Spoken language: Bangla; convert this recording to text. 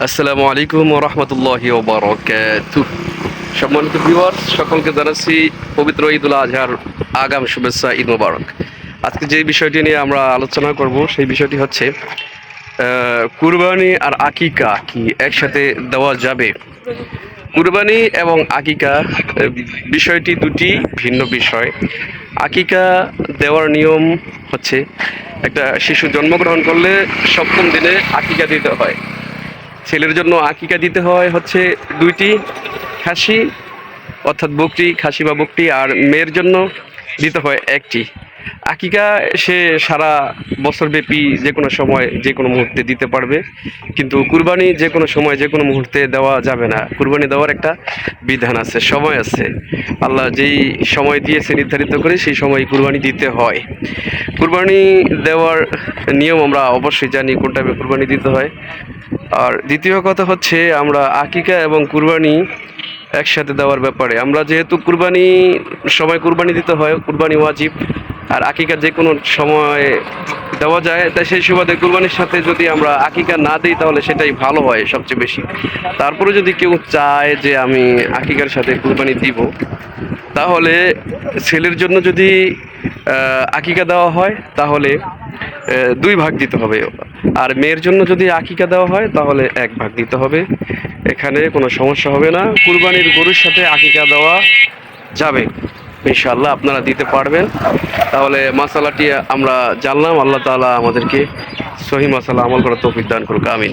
আসসালামু আলাইকুম ওয়া রাহমাতুল্লাহি ওয়া বারাকাতুহু। সম্মানিত ভিউয়ার্স, সকলকে জানাচ্ছি পবিত্র ঈদুল আজহার আগাম শুভেচ্ছা, ঈদ মোবারক। আজকে যে বিষয়টি নিয়ে আমরা আলোচনা করব সেই বিষয়টি হচ্ছে কুরবানি আর আকিকা কি একসাথে দেওয়া যাবে? কুরবানি এবং আকিকা বিষয়টি দুটি ভিন্ন বিষয়। আকিকা দেওয়ার নিয়ম হচ্ছে, একটা শিশু জন্মগ্রহণ করলে সপ্তম দিনে আকিকা দিতে হয়। ছেলের জন্য আকিকা দিতে হয় হচ্ছে দুইটি খাসি, অর্থাৎ বকরি, খাসি বা বকরি। আর মেয়ের জন্য দিতে হয় একটি আকিকা। সে সারা বছরব্যাপী যে কোনো সময় যে কোনো মুহূর্তে দিতে পারবে, কিন্তু কুরবানি যে কোনো সময় যে কোনো মুহূর্তে দেওয়া যাবে না। কুরবানি দেওয়ার একটা বিধান আছে, সময় আছে। আল্লাহ যেই সময় দিয়েছে নির্ধারিত করে সেই সময় কুরবানি দিতে হয়। কুরবানি দেওয়ার নিয়ম আমরা অবশ্যই জানি, কোন টাইমে কুরবানি দিতে হয়। আর দ্বিতীয় কথা হচ্ছে, আমরা আকিকা এবং কুরবানি একসাথে দেওয়ার ব্যাপারে, আমরা যেহেতু কুরবানি সময় কুরবানি দিতে হয়, কুরবানি ওয়াজিব। আর আকিকা যে কোনো সময় দেওয়া যায়, তাই সেই সুবাদে কুরবানির সাথে যদি আমরা আকিকা না দিই তাহলে সেটাই ভালো হয় সবচেয়ে বেশি। তারপরে যদি কেউ চায় যে আমি আকিকার সাথে কুরবানি দিব, তাহলে ছেলের জন্য যদি আকিকা দেওয়া হয় তাহলে দুই ভাগ দিতে হবে। আর মেয়ের জন্য যদি আকিকা দেওয়া হয় তাহলে এক ভাগ দিতে হবে। এখানে কোনো সমস্যা হবে না, কুরবানির গরুর সাথে আকিকা দেওয়া যাবে ইনশাআল্লাহ, আপনারা দিতে পারবেন। তাহলে মাসালাটি আমরা জানলাম। আল্লাহ তাআলা আমাদেরকে সহি মাসালা আমল করার তৌফিক দান করুক, আমিন।